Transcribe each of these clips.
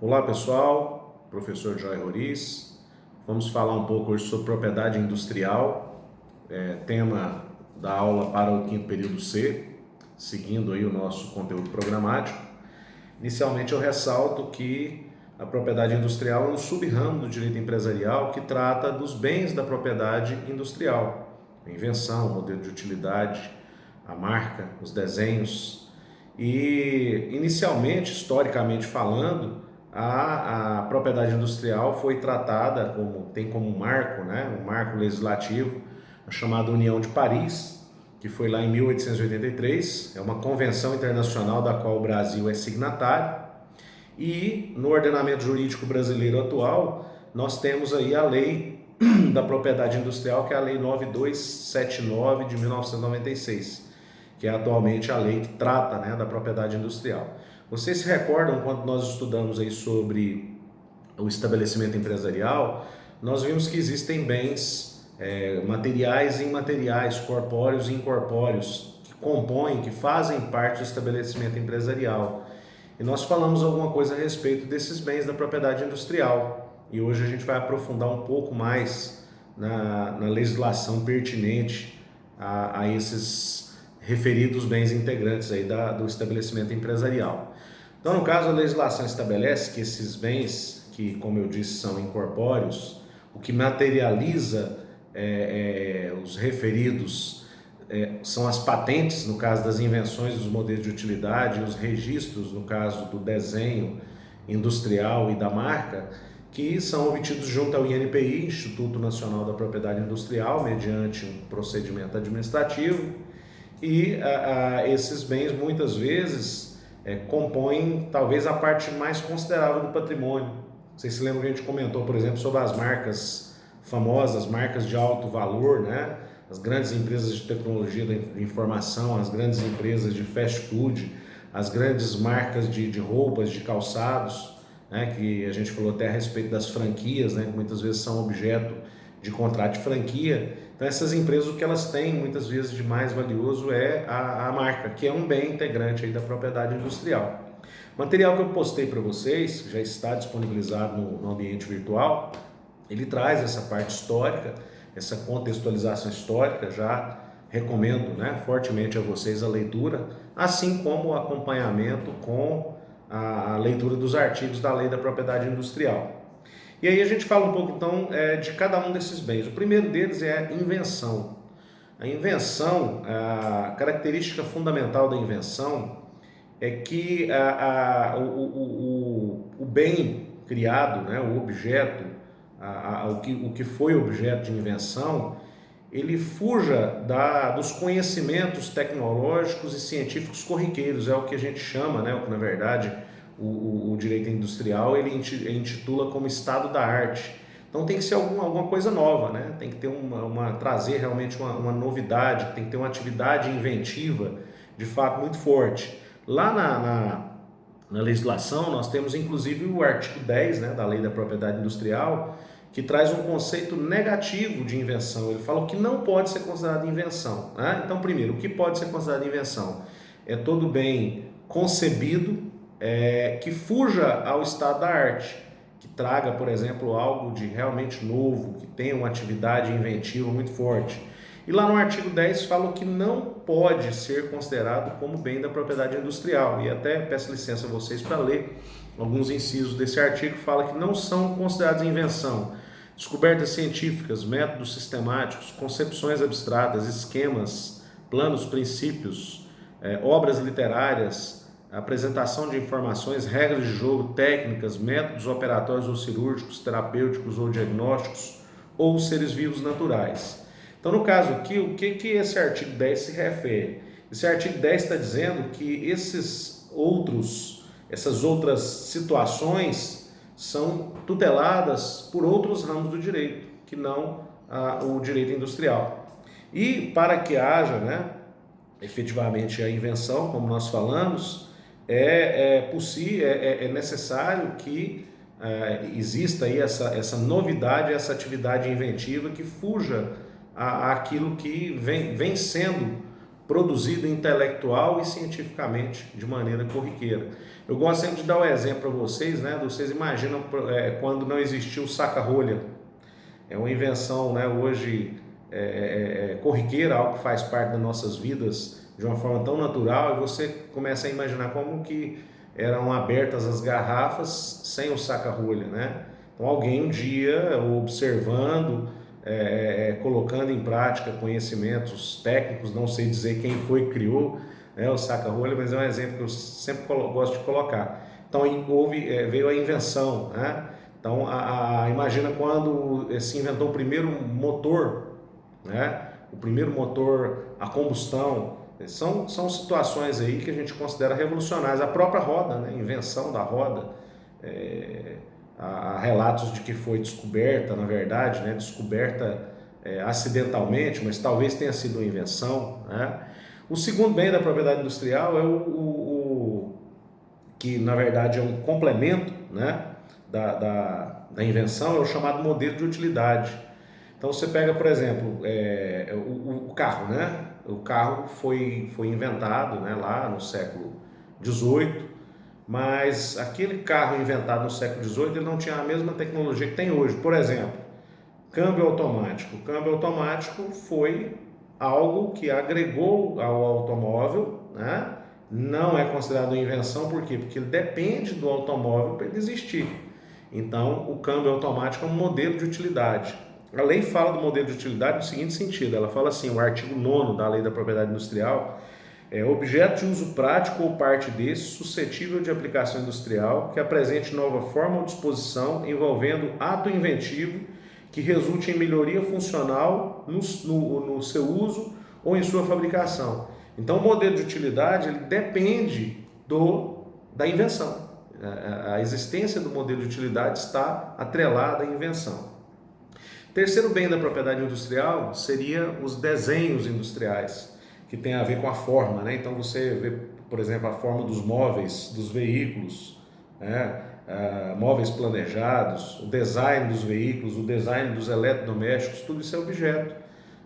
Olá pessoal, professor Joy Roriz. Vamos falar um pouco hoje sobre propriedade industrial, tema da aula para o quinto período C, seguindo aí o nosso conteúdo programático. Inicialmente eu ressalto que a propriedade industrial é um sub-ramo do direito empresarial que trata dos bens da propriedade industrial, a invenção, o modelo de utilidade, a marca, os desenhos. E inicialmente, historicamente falando, a propriedade industrial foi tratada tem como marco, um marco legislativo, a chamada União de Paris, que foi lá em 1883, é uma convenção internacional da qual o Brasil é signatário, e no ordenamento jurídico brasileiro atual, nós temos aí a lei da propriedade industrial, que é a lei 9279 de 1996, que é atualmente a lei que trata, da propriedade industrial. Vocês se recordam quando nós estudamos aí sobre o estabelecimento empresarial, nós vimos que existem bens materiais e imateriais, corpóreos e incorpóreos, que compõem, que fazem parte do estabelecimento empresarial. E nós falamos alguma coisa a respeito desses bens da propriedade industrial. E hoje a gente vai aprofundar um pouco mais na legislação pertinente a esses referidos bens integrantes aí do estabelecimento empresarial. Então, no caso, a legislação estabelece que esses bens, que, como eu disse, são incorpóreos, o que materializa os referidos são as patentes, no caso das invenções dos modelos de utilidade, os registros, no caso do desenho industrial e da marca, que são obtidos junto ao INPI, Instituto Nacional da Propriedade Industrial, mediante um procedimento administrativo, e esses bens muitas vezes compõem talvez a parte mais considerável do patrimônio. Vocês se lembram que a gente comentou, por exemplo, sobre as marcas famosas, marcas de alto valor, as grandes empresas de tecnologia da informação, as grandes empresas de fast food, as grandes marcas de roupas, de calçados, que a gente falou até a respeito das franquias, que muitas vezes são objeto de contrato de franquia. Então essas empresas, o que elas têm muitas vezes de mais valioso é a marca, que é um bem integrante aí da propriedade industrial. O material que eu postei para vocês, que já está disponibilizado no ambiente virtual, ele traz essa parte histórica, essa contextualização histórica. Já recomendo fortemente a vocês a leitura, assim como o acompanhamento com a leitura dos artigos da Lei da Propriedade Industrial. E aí a gente fala um pouco então de cada um desses bens. O primeiro deles é a invenção. A invenção, a característica fundamental da invenção é que o bem criado, o objeto, o que foi objeto de invenção, ele fuja dos conhecimentos tecnológicos e científicos corriqueiros. É o que a gente chama, o que na verdade o direito industrial ele intitula como estado da arte. Então tem que ser alguma coisa nova, tem que ter trazer realmente uma novidade, tem que ter uma atividade inventiva de fato muito forte. Lá na legislação nós temos inclusive o artigo 10 da Lei da Propriedade Industrial, que traz um conceito negativo de invenção. Ele fala o que não pode ser considerado invenção. Então, primeiro, o que pode ser considerado invenção? É todo bem concebido que fuja ao estado da arte, que traga, por exemplo, algo de realmente novo, que tenha uma atividade inventiva muito forte. E lá no artigo 10 fala o que não pode ser considerado como bem da propriedade industrial. E até peço licença a vocês para ler alguns incisos desse artigo, que fala que não são considerados invenção descobertas científicas, métodos sistemáticos, concepções abstratas, esquemas, planos, princípios, obras literárias, apresentação de informações, regras de jogo, técnicas, métodos operatórios ou cirúrgicos, terapêuticos ou diagnósticos, ou seres vivos naturais. Então, no caso aqui, o que esse artigo 10 se refere? Esse artigo 10 está dizendo que essas outras situações são tuteladas por outros ramos do direito, que não o direito industrial. E para que haja efetivamente a invenção, como nós falamos, é necessário que exista aí essa novidade, essa atividade inventiva que fuja àquilo que vem sendo produzido intelectual e cientificamente de maneira corriqueira. Eu gosto sempre de dar o exemplo para vocês, né? Vocês imaginam quando não existiu o saca-rolha. É uma invenção, né, hoje corriqueira, algo que faz parte das nossas vidas de uma forma tão natural, e você começa a imaginar como que eram abertas as garrafas sem o saca-rolha, né? Então alguém um dia, observando, colocando em prática conhecimentos técnicos, não sei dizer quem foi que criou, né, o saca-rolha, mas é um exemplo que eu sempre gosto de colocar. Então veio a invenção, né? Então, imagina quando se inventou o primeiro motor, né? O primeiro motor a combustão. São situações aí que a gente considera revolucionárias. A própria roda, né? A invenção da roda. Há relatos de que foi descoberta, na verdade, né? Descoberta acidentalmente, mas talvez tenha sido uma invenção, né? O segundo bem da propriedade industrial é que, na verdade, é um complemento, né? Da invenção, é o chamado modelo de utilidade. Então você pega, por exemplo, o carro, né? O carro foi inventado, né, lá no século XVIII, mas aquele carro inventado no século XVIII ele não tinha a mesma tecnologia que tem hoje. Por exemplo, câmbio automático. O câmbio automático foi algo que agregou ao automóvel, né? Não é considerado uma invenção, por quê? Porque ele depende do automóvel para ele existir. Então, o câmbio automático é um modelo de utilidade. A lei fala do modelo de utilidade no seguinte sentido, ela fala assim, o artigo 9º da Lei da Propriedade Industrial, objeto de uso prático ou parte desse suscetível de aplicação industrial que apresente nova forma ou disposição envolvendo ato inventivo que resulte em melhoria funcional no seu uso ou em sua fabricação. Então, o modelo de utilidade ele depende da invenção. A existência do modelo de utilidade está atrelada à invenção. Terceiro bem da propriedade industrial seria os desenhos industriais, que tem a ver com a forma, né? Então você vê, por exemplo, a forma dos móveis, dos veículos, né? Móveis planejados, o design dos veículos, o design dos eletrodomésticos, tudo isso é objeto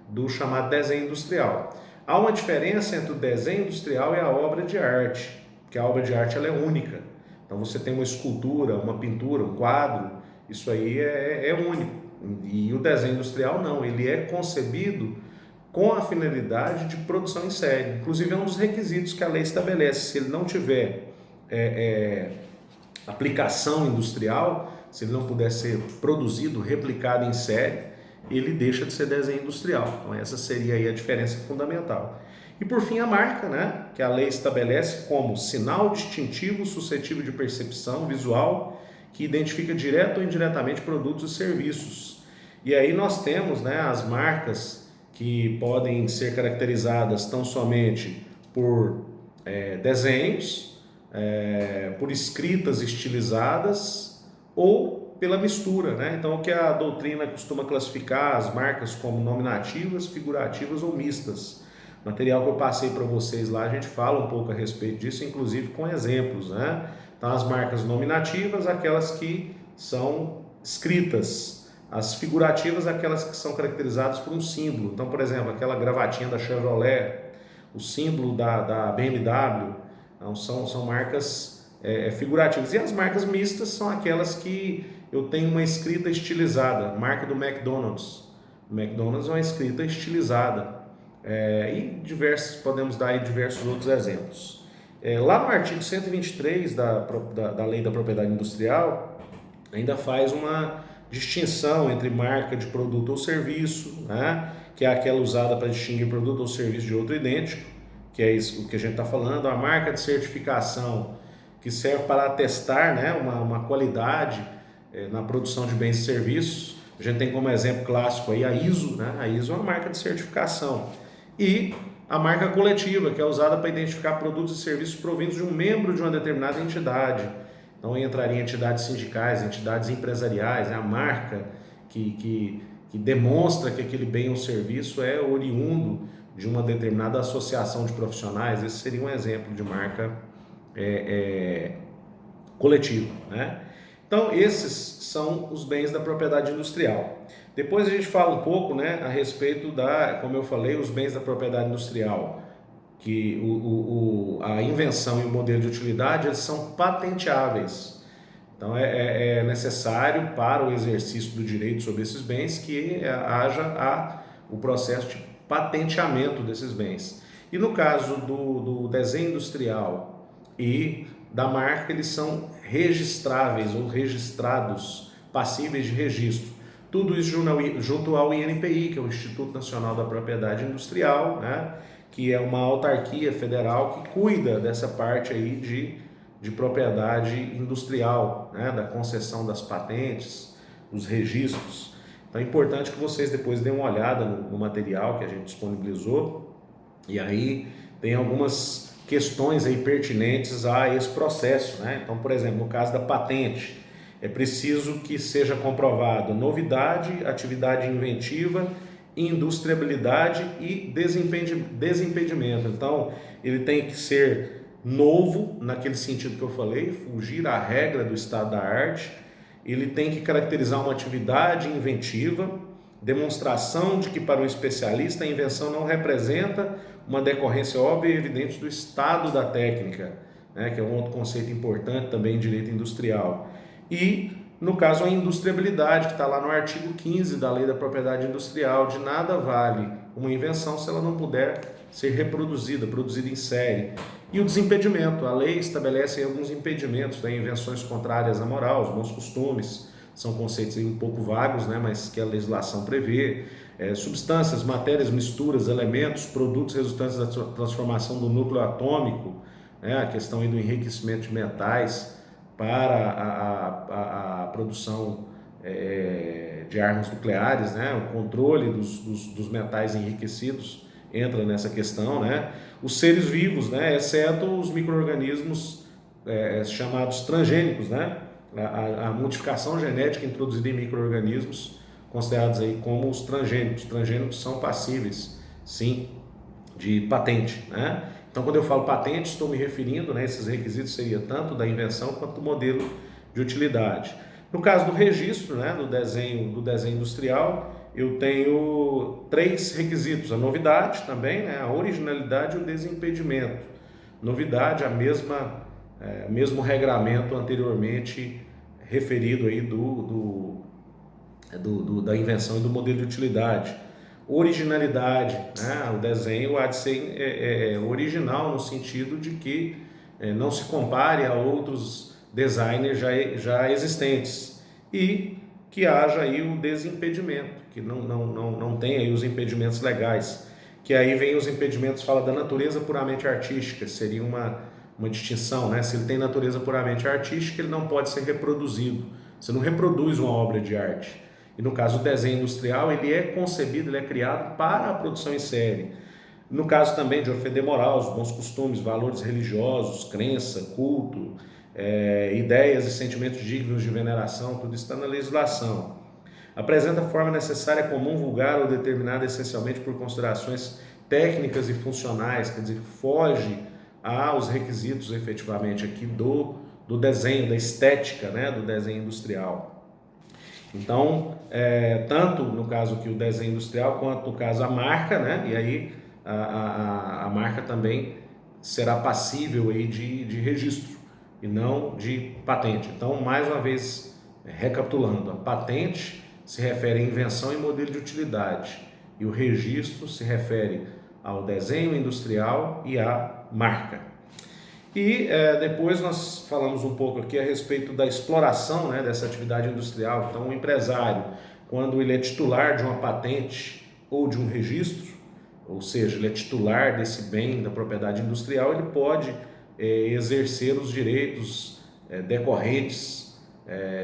do chamado desenho industrial. Há uma diferença entre o desenho industrial e a obra de arte, porque a obra de arte ela é única. Então você tem uma escultura, uma pintura, um quadro, isso aí é único. E o desenho industrial não, ele é concebido com a finalidade de produção em série. Inclusive é um dos requisitos que a lei estabelece. Se ele não tiver aplicação industrial, se ele não puder ser produzido, replicado em série, ele deixa de ser desenho industrial. Então essa seria aí a diferença fundamental. E por fim a marca, né, que a lei estabelece como sinal distintivo suscetível de percepção visual que identifica direto ou indiretamente produtos e serviços. E aí nós temos, né, as marcas que podem ser caracterizadas tão somente por desenhos, por escritas estilizadas ou pela mistura, né? Então o que a doutrina costuma classificar as marcas como nominativas, figurativas ou mistas. Material que eu passei para vocês lá, a gente fala um pouco a respeito disso, inclusive com exemplos, né? Então as marcas nominativas, aquelas que são escritas, as figurativas, aquelas que são caracterizadas por um símbolo. Então, por exemplo, aquela gravatinha da Chevrolet, o símbolo da BMW, então, são marcas figurativas. E as marcas mistas são aquelas que eu tenho uma escrita estilizada, marca do McDonald's. O McDonald's é uma escrita estilizada. E podemos dar aí diversos outros exemplos. Lá no artigo 123 da Lei da Propriedade Industrial, ainda faz uma distinção entre marca de produto ou serviço, né? Que é aquela usada para distinguir produto ou serviço de outro idêntico, que é isso o que a gente está falando. A marca de certificação, que serve para atestar, né, uma qualidade na produção de bens e serviços. A gente tem como exemplo clássico aí a ISO, né? A ISO é uma marca de certificação. E a marca coletiva, que é usada para identificar produtos e serviços provindos de um membro de uma determinada entidade. Então entraria entidades sindicais, entidades empresariais, a marca que demonstra que aquele bem ou serviço é oriundo de uma determinada associação de profissionais. Esse seria um exemplo de marca coletiva, né? Então esses são os bens da propriedade industrial. Depois a gente fala um pouco, né, a respeito como eu falei, os bens da propriedade industrial que a invenção e o modelo de utilidade eles são patenteáveis. Então é necessário para o exercício do direito sobre esses bens que haja o processo de patenteamento desses bens. E no caso do desenho industrial e da marca, eles são registráveis ou registrados, passíveis de registro. Tudo isso junto ao INPI, que é o Instituto Nacional da Propriedade Industrial, né, que é uma autarquia federal que cuida dessa parte aí de propriedade industrial, né, da concessão das patentes, dos registros. Então é importante que vocês depois deem uma olhada no material que a gente disponibilizou, e aí tem algumas questões aí pertinentes a esse processo, né? Então, por exemplo, no caso da patente, é preciso que seja comprovado novidade, atividade inventiva, industriabilidade e desimpedimento. Então, ele tem que ser novo, naquele sentido que eu falei, fugir à regra do estado da arte. Ele tem que caracterizar uma atividade inventiva, demonstração de que para o especialista a invenção não representa uma decorrência óbvia e evidente do estado da técnica, né, que é um outro conceito importante também em direito industrial. E, no caso, a industriabilidade, que está lá no artigo 15 da Lei da Propriedade Industrial, de nada vale uma invenção se ela não puder ser reproduzida, produzida em série. E o desimpedimento, a lei estabelece alguns impedimentos, né, invenções contrárias à moral, os bons costumes, são conceitos um pouco vagos, né, mas que a legislação prevê, substâncias, matérias, misturas, elementos, produtos resultantes da transformação do núcleo atômico, né, a questão aí do enriquecimento de metais para a produção de armas nucleares, né, o controle dos metais enriquecidos entra nessa questão, né, os seres vivos, né, exceto os micro-organismos chamados transgênicos, né, a modificação genética introduzida em micro-organismos considerados aí como os transgênicos. Os transgênicos são passíveis, sim, de patente, né? Então, quando eu falo patente, estou me referindo, né, esses requisitos seria tanto da invenção quanto do modelo de utilidade. No caso do registro, né, do desenho industrial, eu tenho 3 requisitos: a novidade também, né, a originalidade e o desimpedimento. Novidade, mesmo regramento anteriormente referido aí da invenção e do modelo de utilidade. Originalidade, né? O desenho há de ser original no sentido de que não se compare a outros designers já existentes, e que haja aí o desimpedimento, que não tenha aí os impedimentos legais, que aí vem os impedimentos, fala da natureza puramente artística, seria uma distinção, né? Se ele tem natureza puramente artística, ele não pode ser reproduzido, você não reproduz uma obra de arte. E no caso do desenho industrial, ele é concebido, ele é criado para a produção em série. No caso também de ofender moral, os bons costumes, valores religiosos, crença, culto, ideias e sentimentos dignos de veneração, tudo isso está na legislação. Apresenta a forma necessária, comum, vulgar ou determinada essencialmente por considerações técnicas e funcionais, quer dizer, foge aos requisitos efetivamente aqui do desenho, da estética, né, do desenho industrial. Então, tanto no caso aqui o desenho industrial, quanto no caso a marca, né? E aí a marca também será passível aí de registro e não de patente. Então, mais uma vez, recapitulando, a patente se refere à invenção e modelo de utilidade, e o registro se refere ao desenho industrial e à marca. E depois nós falamos um pouco aqui a respeito da exploração, né, dessa atividade industrial. Então, o empresário, quando ele é titular de uma patente ou de um registro, ou seja, ele é titular desse bem da propriedade industrial, ele pode exercer os direitos decorrentes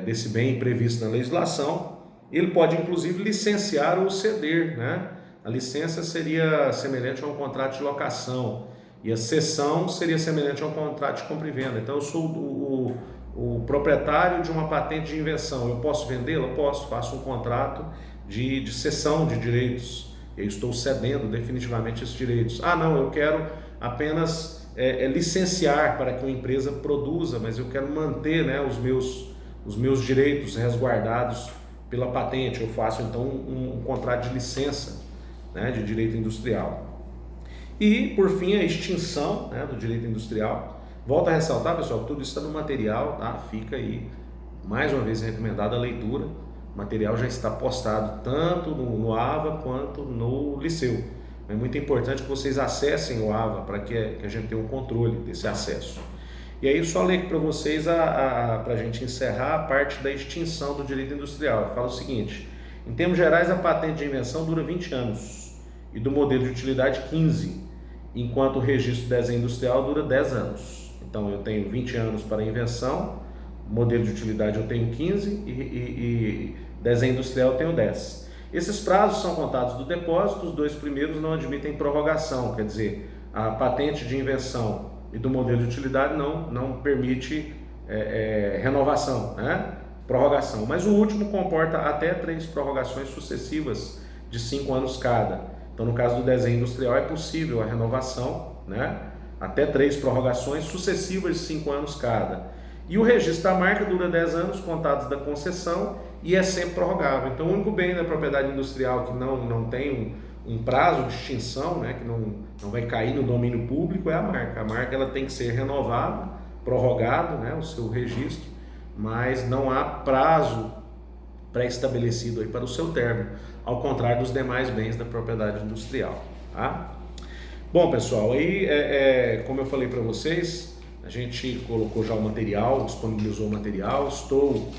desse bem previsto na legislação. Ele pode, inclusive, licenciar ou ceder, né? A licença seria semelhante a um contrato de locação, e a cessão seria semelhante a um contrato de compra e venda. Então, eu sou o proprietário de uma patente de invenção. Eu posso vendê-la? Posso. Faço um contrato de cessão de direitos. Eu estou cedendo definitivamente esses direitos. Ah, não, eu quero apenas licenciar para que uma empresa produza, mas eu quero manter, né, os meus direitos resguardados pela patente. Eu faço, então, um contrato de licença, né, de direito industrial. E, por fim, a extinção, né, do direito industrial. Volto a ressaltar, pessoal, que tudo isso está no material, tá? Fica aí, mais uma vez, recomendada a leitura. O material já está postado tanto no AVA quanto no Liceu. É muito importante que vocês acessem o AVA para que a gente tenha um controle desse acesso. E aí, só ler para vocês, para a gente encerrar, a parte da extinção do direito industrial. Fala o seguinte: em termos gerais, a patente de invenção dura 20 anos e do modelo de utilidade 15, enquanto o registro de desenho industrial dura 10 anos. Então, eu tenho 20 anos para a invenção, modelo de utilidade eu tenho 15 e desenho industrial eu tenho 10. Esses prazos são contados do depósito, os dois primeiros não admitem prorrogação, quer dizer, a patente de invenção e do modelo de utilidade não permite renovação, né? Prorrogação. Mas o último comporta até 3 prorrogações sucessivas de 5 anos cada. Então, no caso do desenho industrial, é possível a renovação, né? Até 3 prorrogações sucessivas de 5 anos cada. E o registro da marca dura 10 anos contados da concessão e é sempre prorrogável. Então, o único bem da propriedade industrial que não tem um prazo de extinção, né, que não vai cair no domínio público, é a marca. A marca ela tem que ser renovada, prorrogado, né, o seu registro, mas não há prazo pré-estabelecido aí para o seu término, ao contrário dos demais bens da propriedade industrial. Tá? Bom, pessoal, aí como eu falei para vocês, a gente colocou já o material, disponibilizou o material, estou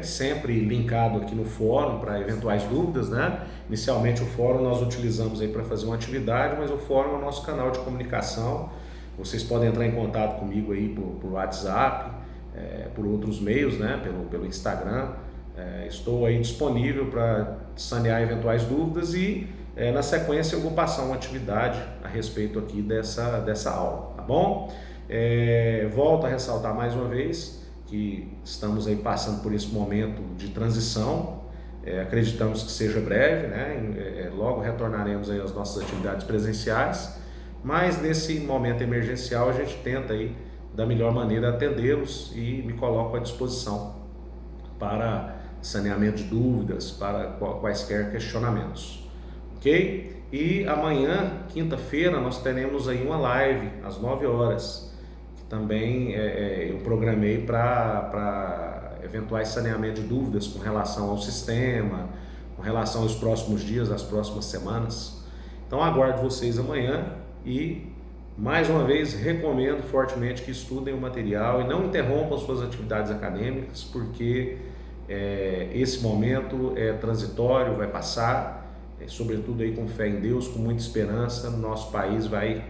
sempre linkado aqui no fórum para eventuais dúvidas, né? Inicialmente o fórum nós utilizamos aí para fazer uma atividade, mas o fórum é o nosso canal de comunicação. Vocês podem entrar em contato comigo aí por WhatsApp, por outros meios, né? Pelo Instagram. Estou aí disponível para sanear eventuais dúvidas e na sequência eu vou passar uma atividade a respeito aqui dessa aula, tá bom? Volto a ressaltar mais uma vez que estamos aí passando por esse momento de transição, acreditamos que seja breve, né? Logo retornaremos aí às nossas atividades presenciais, mas nesse momento emergencial a gente tenta aí da melhor maneira atendê-los e me coloco à disposição para saneamento de dúvidas, para quaisquer questionamentos, ok? E amanhã, quinta-feira, nós teremos aí uma live às 9 horas, também eu programei para eventuais saneamentos de dúvidas com relação ao sistema, com relação aos próximos dias, às próximas semanas. Então aguardo vocês amanhã e, mais uma vez, recomendo fortemente que estudem o material e não interrompam suas atividades acadêmicas, porque esse momento é transitório, vai passar, sobretudo aí com fé em Deus, com muita esperança, nosso país vai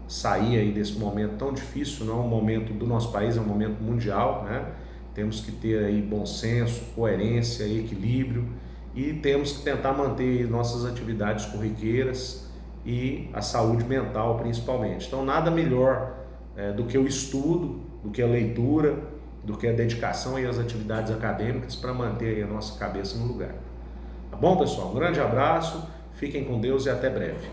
sair aí desse momento tão difícil. Não é um momento do nosso país, é um momento mundial, né? Temos que ter aí bom senso, coerência, equilíbrio e temos que tentar manter nossas atividades corriqueiras e a saúde mental principalmente. Então nada melhor do que o estudo, do que a leitura, do que a dedicação e as atividades acadêmicas para manter aí a nossa cabeça no lugar. Tá bom, pessoal? Um grande abraço, fiquem com Deus e até breve.